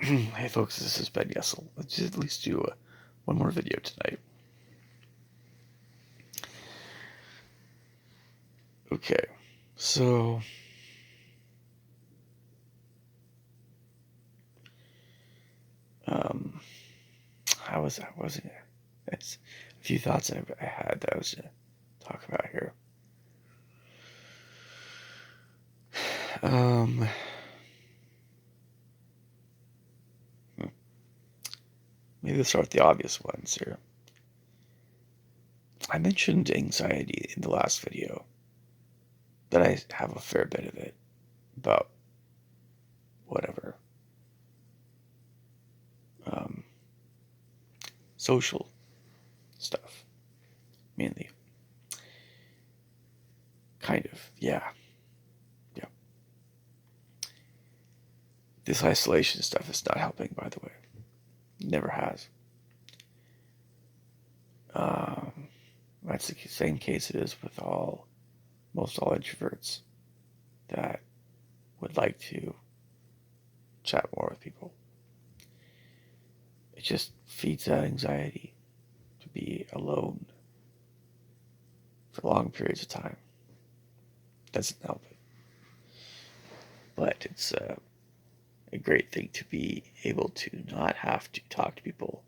Hey folks, this is Ben Yessel. Let's just at least do one more video tonight. Okay, so um, how was that? Wasn't it? It's a few thoughts I had that I was gonna talk about here. Um, Maybe let's start with the obvious ones here. I mentioned anxiety in the last video, that I have a fair bit of it, about whatever. Um, Social stuff, mainly. Kind of, yeah. Yeah. This isolation stuff is not helping, by the way. Never has. Um, that's the same case it is with most all introverts that would like to chat more with people. It just feeds that anxiety to be alone for long periods of time. Doesn't help it. But it's a great thing to be able to not have to talk to people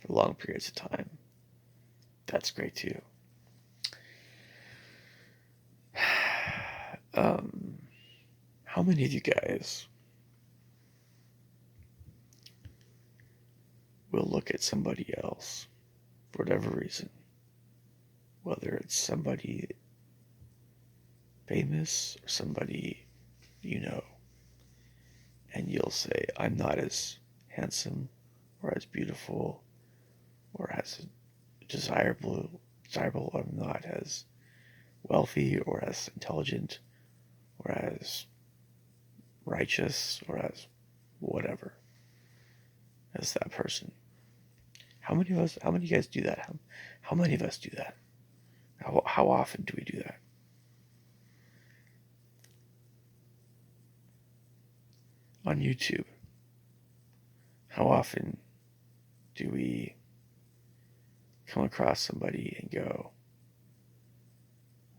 for long periods of time. That's great too. How many of you guys will look at somebody else for whatever reason, whether it's somebody famous or somebody you know, and you'll say, I'm not as handsome or as beautiful or as desirable, or I'm not as wealthy or as intelligent or as righteous or as whatever as that person. How many of you guys do that? How many of us do that? How often do we do that? On YouTube, how often do we come across somebody and go,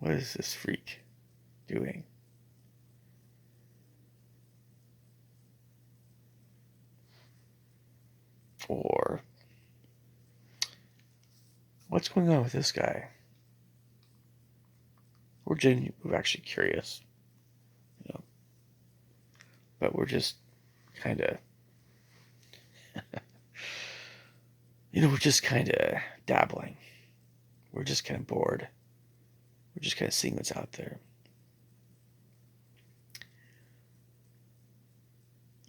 what is this freak doing? Or, what's going on with this guy? We're actually curious, you know, but we're just kind of, we're just kind of dabbling. We're just kind of bored. We're just kind of seeing what's out there.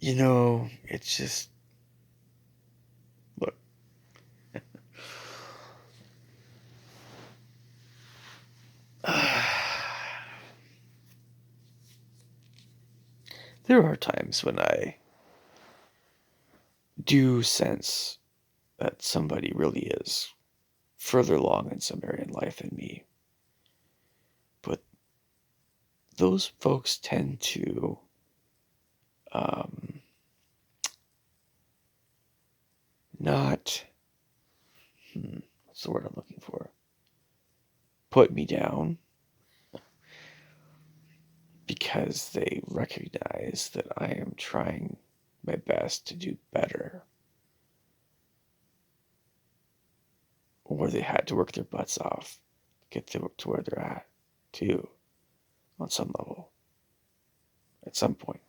It's just, look, there are times when I do sense that somebody really is further along in some area in life than me. But those folks tend to not, what's the word I'm looking for? Put me down, because they recognize that I am trying my best to do better. Or they had to work their butts off to get to where they're at, too, on some level, at some point.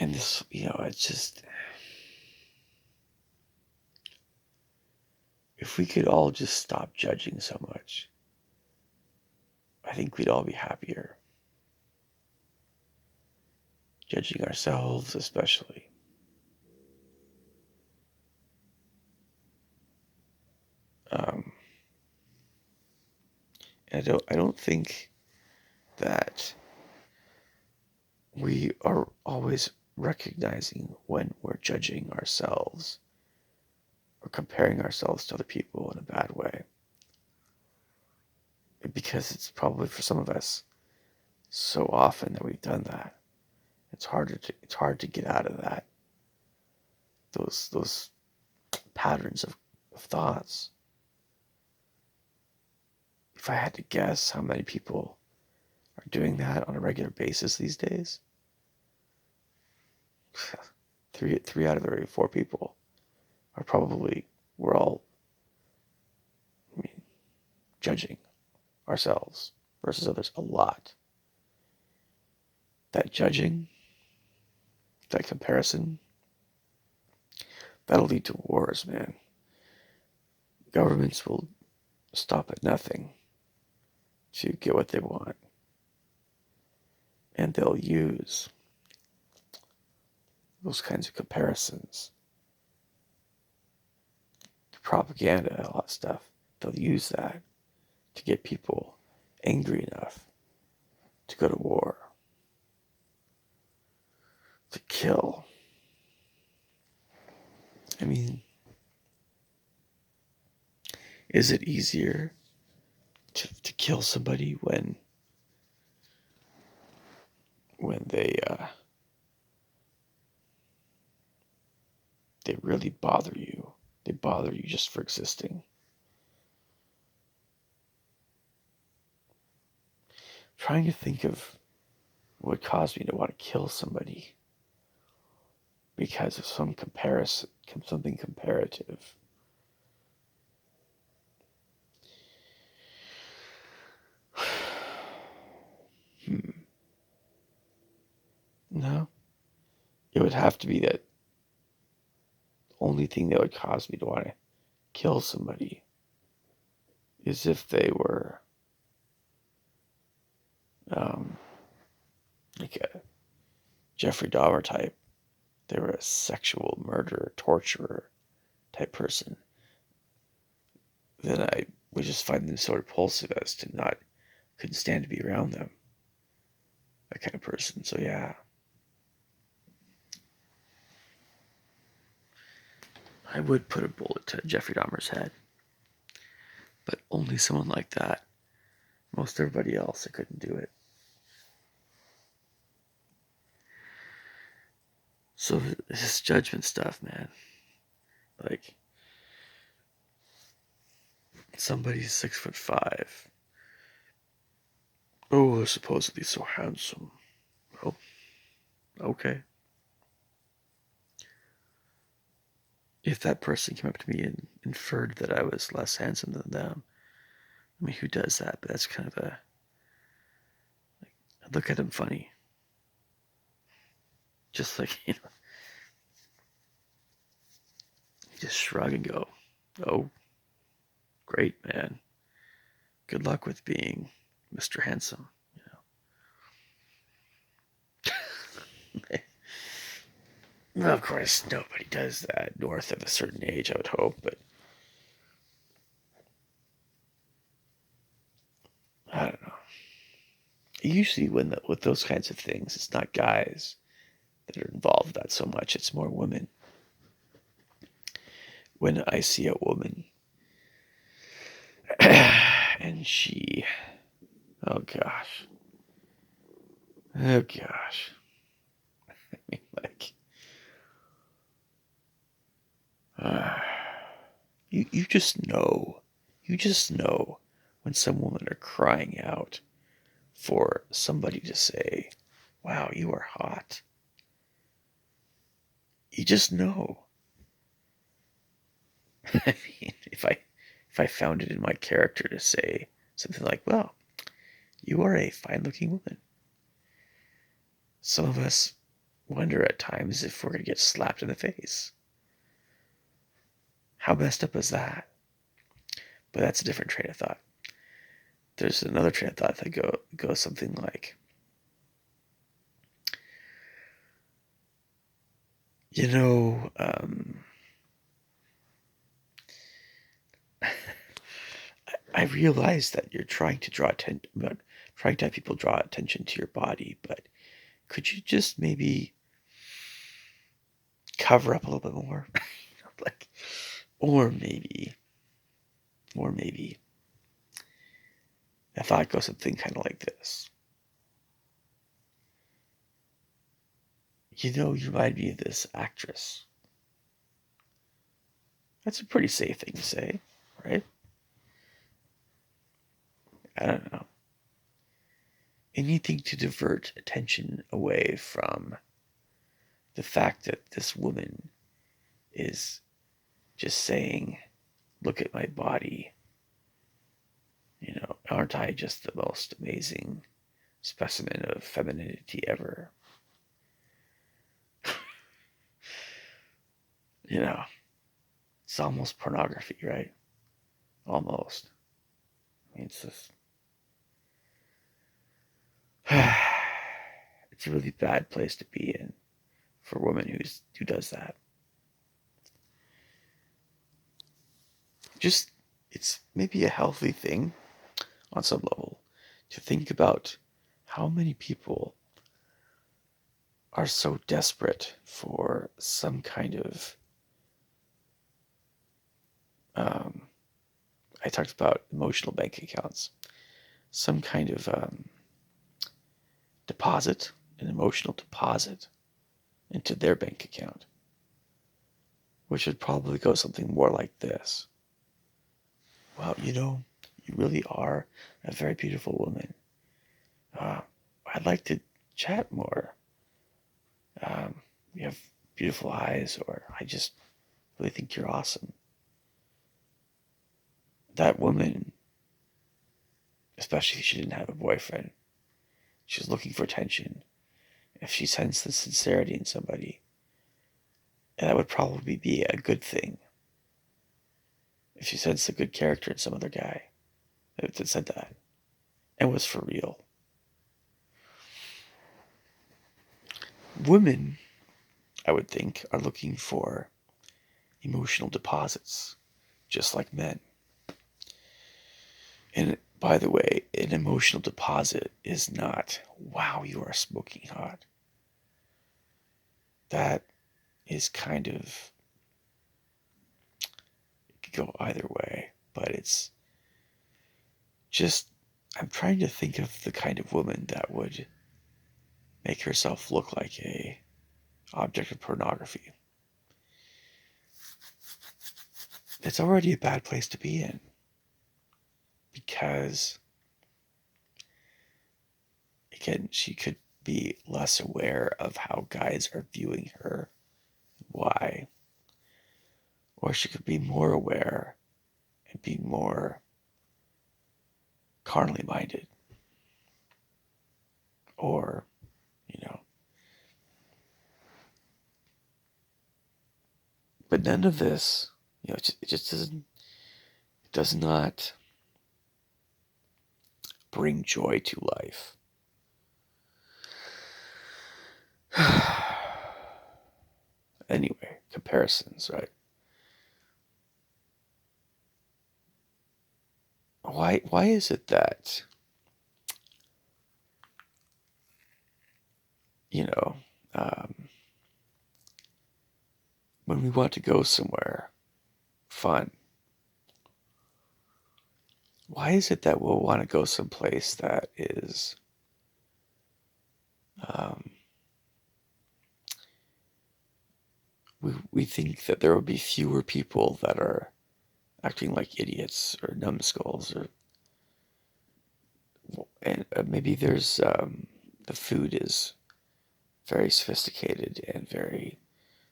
And this, it's just, if we could all just stop judging so much, I think we'd all be happier. Judging ourselves, especially. And I don't think that we are always recognizing when we're judging ourselves or comparing ourselves to other people in a bad way. Because it's probably, for some of us, so often that we've done that. it's hard to get out of that, those patterns of thoughts. If I had to guess how many people are doing that on a regular basis these days, three out of every four people are probably, we're all, I mean, judging ourselves versus others a lot. That judging, that comparison, that'll lead to wars, man. Governments will stop at nothing to get what they want. And they'll use those kinds of comparisons, propaganda, all that stuff. They'll use that to get people angry enough to go to war, to kill. I mean, is it easier to kill somebody when they really bother you? They bother you just for existing. Trying to think of what caused me to want to kill somebody because of some comparison, something comparative. No, it would have to be that only thing that would cause me to want to kill somebody is if they were like a Jeffrey Dahmer type. They were a sexual murderer, torturer type person. Then I would just find them so repulsive as to couldn't stand to be around them. That kind of person. So yeah. I would put a bullet to Jeffrey Dahmer's head. But only someone like that. Most everybody else, I couldn't do it. So this judgment stuff, man. Like, somebody's 6'5". Oh, they're supposedly so handsome. Oh, okay. If that person came up to me and inferred that I was less handsome than them, I mean, who does that? But that's kind of I look at them funny. Just like, just shrug and go, oh, great, man. Good luck with being Mr. Handsome, Well, of course, nobody does that north of a certain age, I would hope, but I don't know. Usually with those kinds of things, it's not guys that are involved with that so much. It's more women. When I see a woman and she, oh gosh, I mean, like, you just know, when some women are crying out for somebody to say, "Wow, you are hot." You just know. I mean, if I found it in my character to say something like, "Well, you are a fine-looking woman," some of us wonder at times if we're going to get slapped in the face. How messed up is that? But that's a different train of thought. There's another train of thought that goes something like, I realize that you're trying to trying to have people draw attention to your body, but could you just maybe cover up a little bit more? Like, or maybe, I thought it goes something kind of like this. you know, you remind me of this actress. That's a pretty safe thing to say, right? I don't know. Anything to divert attention away from the fact that this woman is just saying, look at my body. You know, aren't I just the most amazing specimen of femininity ever? You know, it's almost pornography, right? Almost. I mean, it's just. It's a really bad place to be in for a woman who does that. Just, it's maybe a healthy thing on some level to think about how many people are so desperate for some kind of I talked about emotional bank accounts, some kind of deposit, an emotional deposit into their bank account, which would probably go something more like this. Well, you know, you really are a very beautiful woman. Uh, I'd like to chat more. You have beautiful eyes, or I just really think you're awesome. That woman, especially if she didn't have a boyfriend, she's looking for attention. If she sensed the sincerity in somebody, that would probably be a good thing. If she sensed a good character in some other guy that said that and was for real. Women, I would think, are looking for emotional deposits, just like men. And by the way, an emotional deposit is not, wow, you are smoking hot. That is kind of, it could go either way, but it's just, I'm trying to think of the kind of woman that would make herself look like a object of pornography. It's already a bad place to be in because, again, she could be less aware of how guys are viewing her, why, or she could be more aware and be more carnally minded, or, you know, but none of this, you know, it just doesn't, it does not bring joy to life. Anyway, comparisons, right? Why is it that, you know, um, when we want to go somewhere fun, why is it that we'll want to go someplace that is um, we think that there will be fewer people that are acting like idiots or numbskulls, or and maybe there's the food is very sophisticated and very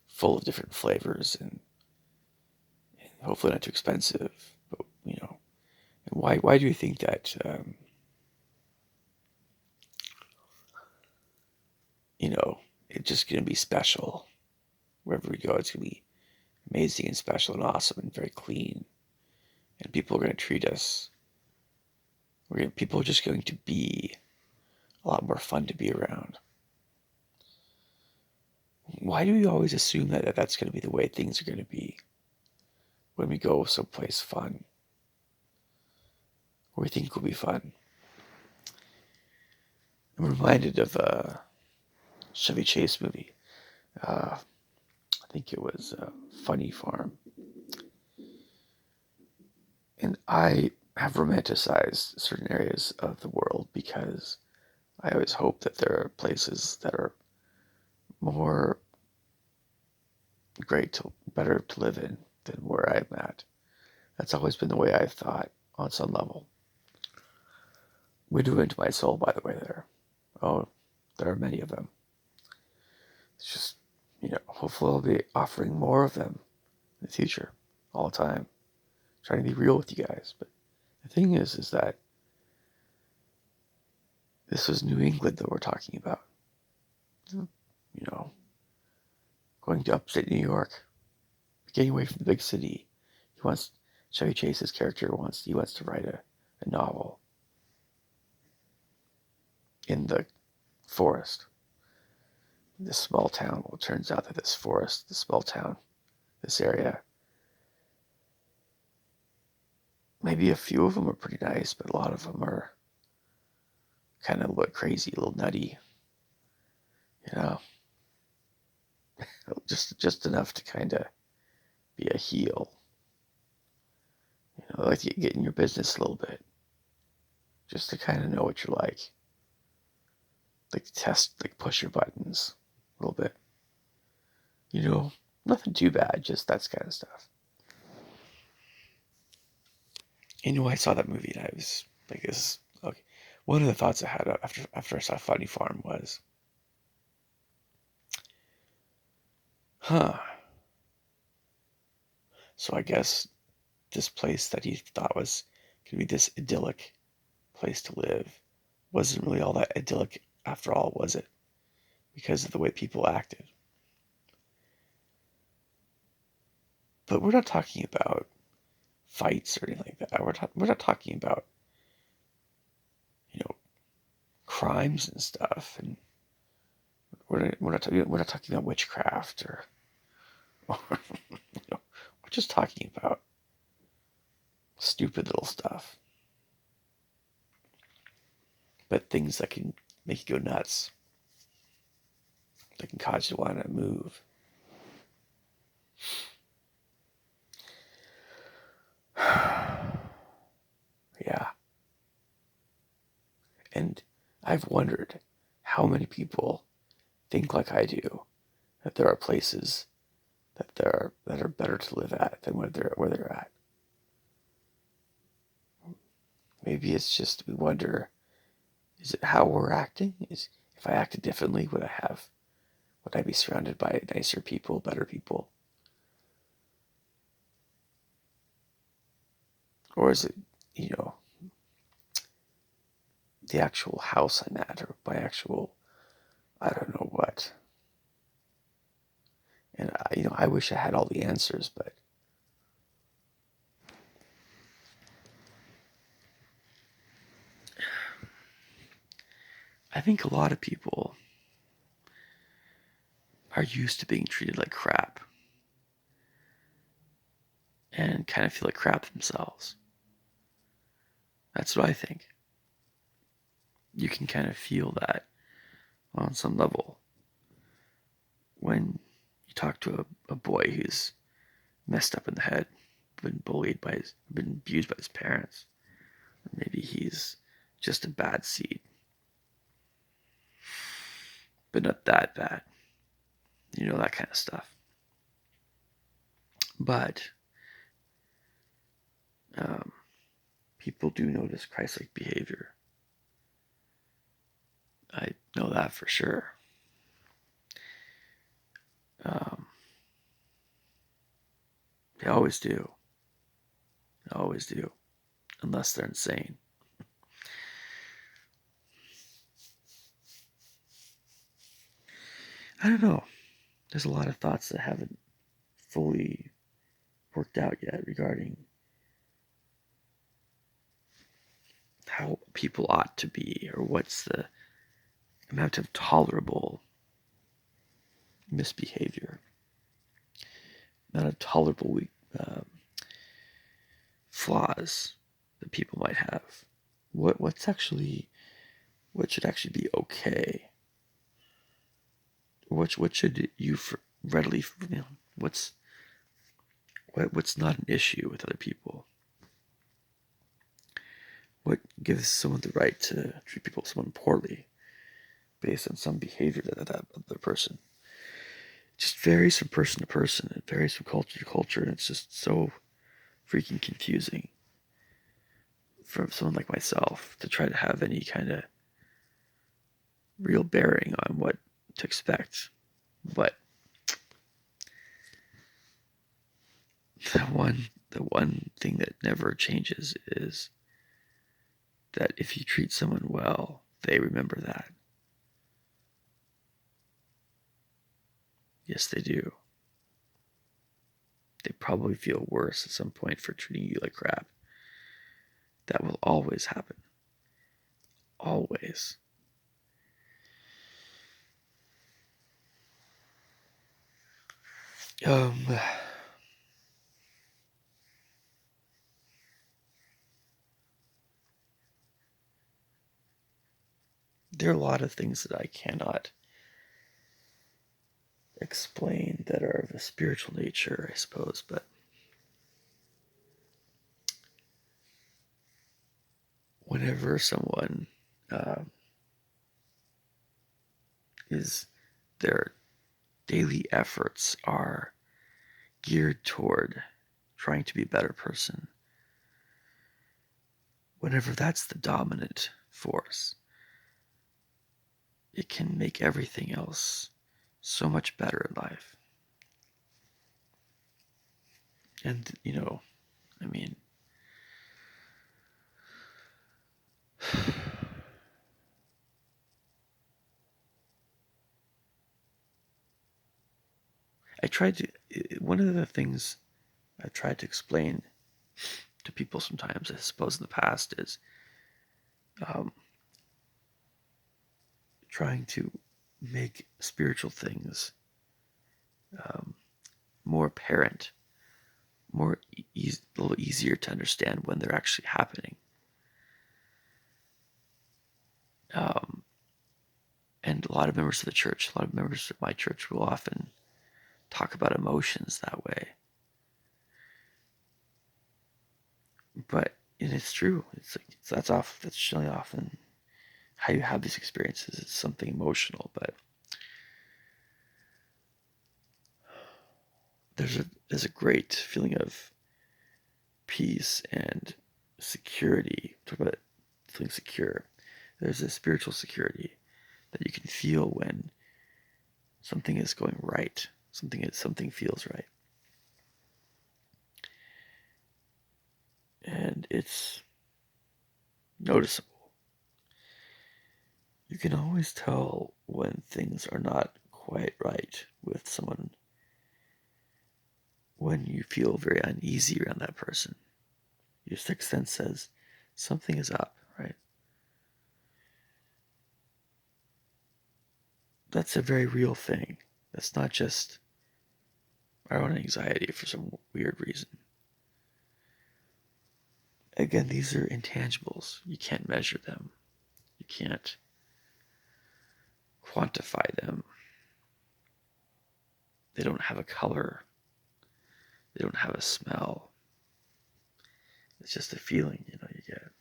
full of different flavors, and hopefully not too expensive. But you know, and why do you think that? You know, it's just gonna be special wherever we go. It's gonna be amazing and special and awesome and very clean, and people are gonna treat us. People are just going to be a lot more fun to be around. Why do we always assume that that's going to be the way things are going to be when we go someplace fun, or we think will be fun? I'm reminded of a Chevy Chase movie. I think it was Funny Farm. And I have romanticized certain areas of the world because I always hope that there are places that are more better to live in than where I'm at. That's always been the way I've thought on some level. Window into my soul, by the way, there. Oh, there are many of them. It's just, hopefully I'll be offering more of them in the future, all the time. Trying to be real with you guys. But the thing is that this was New England that we're talking about. Going to upstate New York, getting away from the big city. Chevy Chase's character wants to write a novel in the forest. This small town. Well, it turns out that this forest, this small town, this area, maybe a few of them are pretty nice, but a lot of them are kind of a little crazy, a little nutty. Just enough to kind of be a heel. Like to get in your business a little bit, just to kind of know what you're like. Like to test, like push your buttons a little bit. Nothing too bad, just that kind of stuff. I saw that movie and I was like, "This okay." One of the thoughts I had after I saw Funny Farm was, huh. So I guess this place that he thought was going to be this idyllic place to live wasn't really all that idyllic after all, was it? Because of the way people acted. But we're not talking about fights or anything like that. We're not talking about, crimes and stuff, and we're not talking about witchcraft or we're just talking about stupid little stuff, but things that can make you go nuts, that can cause you to want to move. Yeah. And I've wondered how many people think like I do, that there are places that are better to live at than where they're at. Maybe it's just we wonder, is it how we're acting? If I acted differently, would I be surrounded by nicer people, better people? Or is it, the actual house I'm at, or by actual, I don't know what. And I wish I had all the answers, but I think a lot of people are used to being treated like crap and kind of feel like crap themselves. That's what I think. You can kind of feel that on some level when you talk to a boy who's messed up in the head, been abused by his parents. Or maybe he's just a bad seed, but not that bad. That kind of stuff. But people do notice Christ-like behavior. I know that for sure. They always do. They always do. Unless they're insane. I don't know. There's a lot of thoughts that haven't fully worked out yet regarding how people ought to be, or what's the amount of tolerable misbehavior, amount of tolerable flaws that people might have. What should actually be okay? What should you readily, what's not an issue with other people? What gives someone the right to treat someone poorly based on some behavior that other person just varies from person to person. It varies from culture to culture, and it's just so freaking confusing for someone like myself to try to have any kind of real bearing on what to expect. But the one thing that never changes is that if you treat someone well, they remember that. Yes, they do. They probably feel worse at some point for treating you like crap. That will always happen. Always. Um, there are a lot of things that I cannot explain that are of a spiritual nature, I suppose, but whenever someone uh, is their daily efforts are geared toward trying to be a better person, whenever that's the dominant force, it can make everything else so much better in life. And, I mean, one of the things I've tried to explain to people sometimes, I suppose in the past, is um, trying to make spiritual things um, more apparent, a little easier to understand when they're actually happening. Um, and a lot of members of the church, a lot of members of my church will often talk about emotions that way. But and it's true. That's generally often how you have these experiences. It's something emotional, but there's a great feeling of peace and security. Talk about feeling secure. There's a spiritual security that you can feel when something is going right. Something feels right. And it's noticeable. You can always tell when things are not quite right with someone when you feel very uneasy around that person. Your sixth sense says something is up, right? That's a very real thing. That's not just our own anxiety for some weird reason. Again, these are intangibles. You can't measure them. You can't quantify them. They don't have a color. They don't have a smell. It's just a feeling, you get.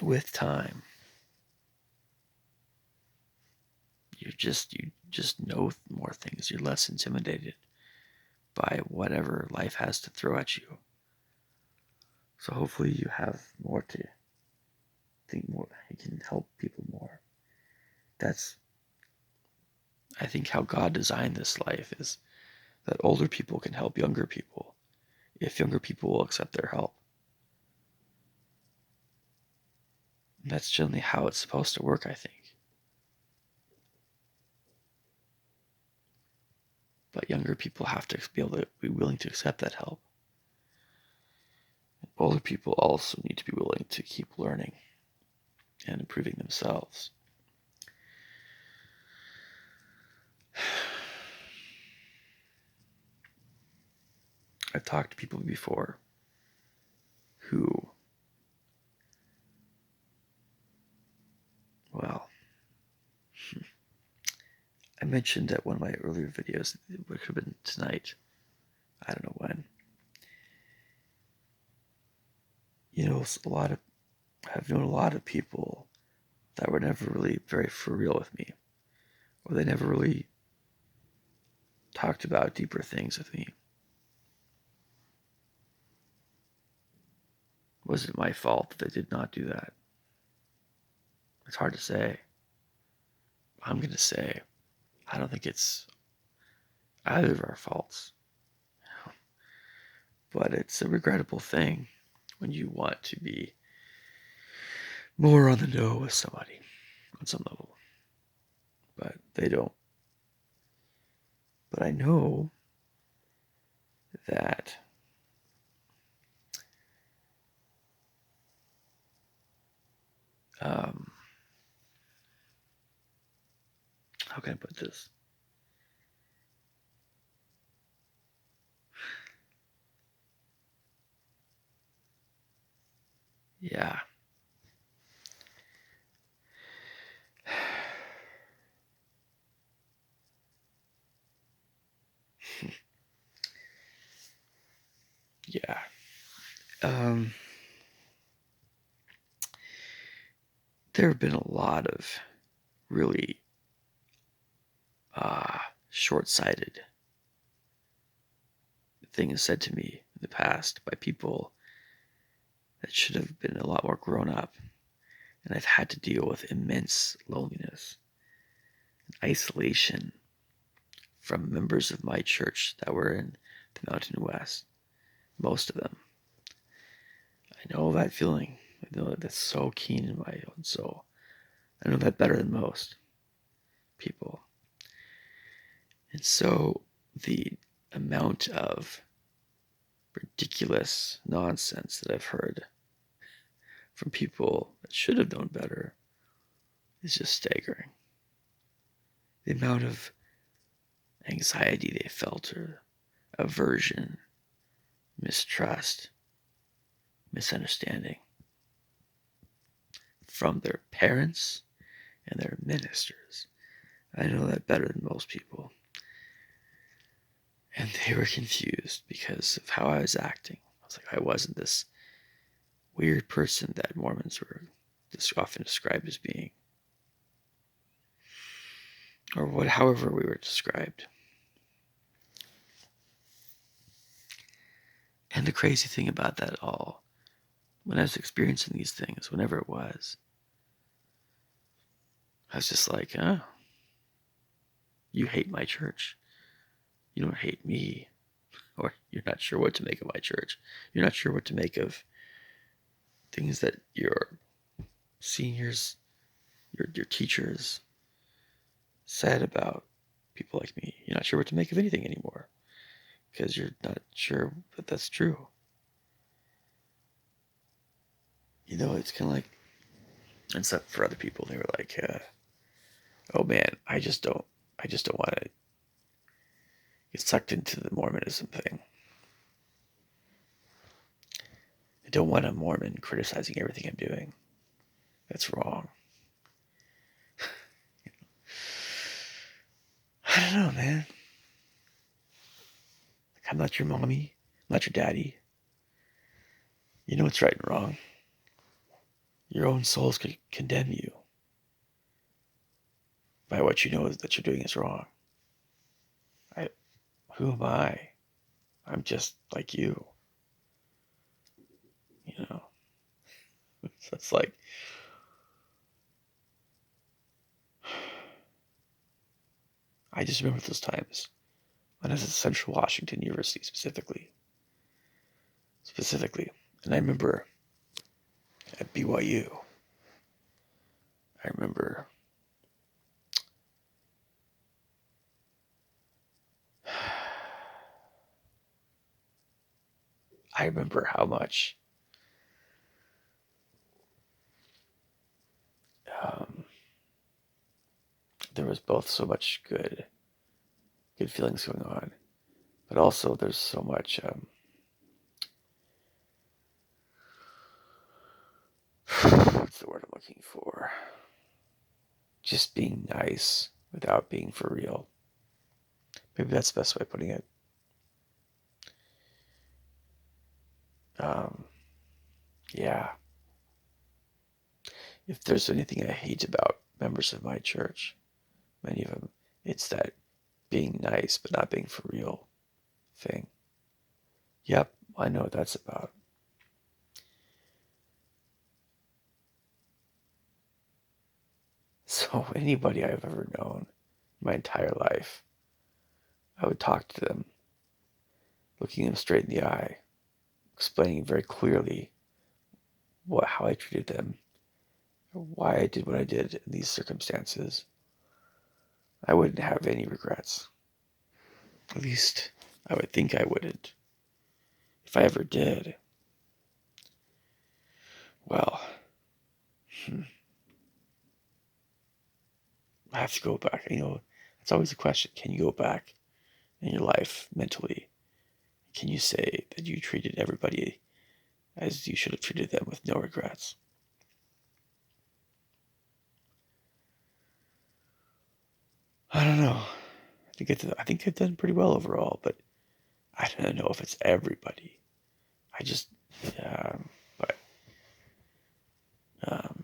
With time, you just know more things. You're less intimidated by whatever life has to throw at you. So hopefully you have more to think more. You can help people more. That's, I think, how God designed this life, is that older people can help younger people if younger people will accept their help. And that's generally how it's supposed to work, I think. But younger people have to be able to be willing to accept that help. Older people also need to be willing to keep learning and improving themselves. I've talked to people before who, well, I mentioned at one of my earlier videos, it could have been tonight, I don't know when. I've known a lot of people that were never really very for real with me, or they never really talked about deeper things with me. Was it my fault that they did not do that? It's hard to say. I'm going to say I don't think it's either of our faults. But it's a regrettable thing when you want to be more on the know with somebody on some level. But they don't. But I know that how can I put this? Yeah. Yeah. There have been a lot of really short-sighted things said to me in the past by people that should have been a lot more grown up. And I've had to deal with immense loneliness and isolation from members of my church that were in the Mountain West. Most of them. I know that feeling. I know that that's so keen in my own soul. I know that better than most people. And so the amount of ridiculous nonsense that I've heard from people that should have known better is just staggering. The amount of anxiety they felt, or aversion, mistrust, misunderstanding from their parents and their ministers. I know that better than most people. And they were confused because of how I was acting. I was like, I wasn't this weird person that Mormons were often described as being. Or however we were described. And the crazy thing about that all, when I was experiencing these things, whenever it was, I was just like, oh, you hate my church. You don't hate me. Or you're not sure what to make of my church. You're not sure what to make of things that your seniors, your teachers said about people like me. You're not sure what to make of anything anymore because you're not sure that that's true. You know, it's kind of like, and so for other people, they were like, oh man, I just don't want to get sucked into the Mormonism thing. I don't want a Mormon criticizing everything I'm doing. That's wrong. I don't know, man. Like, I'm not your mommy. I'm not your daddy. You know what's right and wrong. Your own souls could condemn you by what you know that you're doing is wrong. Who am I? I'm just like you. You know? So it's like, I just remember those times when I was at Central Washington University specifically. And I remember at BYU, I remember how much there was both so much good feelings going on, but also there's so much what's the word I'm looking for? Just being nice without being for real. Maybe that's the best way of putting it. Yeah. If there's anything I hate about members of my church, many of them, it's that being nice but not being for real thing. Yep, I know what that's about. So anybody I've ever known my entire life, I would talk to them, looking them straight in the eye, explaining very clearly how I treated them, why I did what I did in these circumstances. I wouldn't have any regrets. At least I would think I wouldn't. If I ever did, well, I have to go back. It's always a question. Can you go back in your life mentally? Can you say that you treated everybody as you should have treated them with no regrets? I don't know. I think I've done pretty well overall, but I don't know if it's everybody. I just, but um,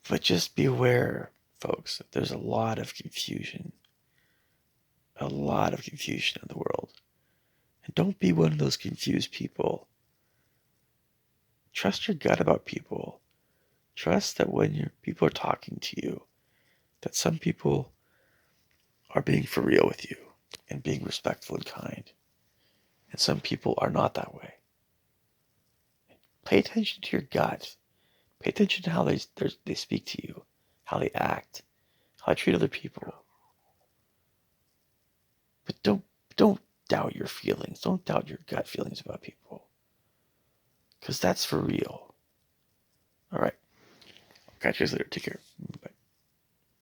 but just be aware, folks, that there's a lot of confusion in the world, and don't be one of those confused people. Trust your gut about people. Trust that when people are talking to you, that some people are being for real with you and being respectful and kind, and some people are not that way. Pay attention to your gut. Pay attention to how they speak to you, how they act, how they treat other people. But don't doubt your feelings. Don't doubt your gut feelings about people, because that's for real. All right. Catch you guys later. Take care.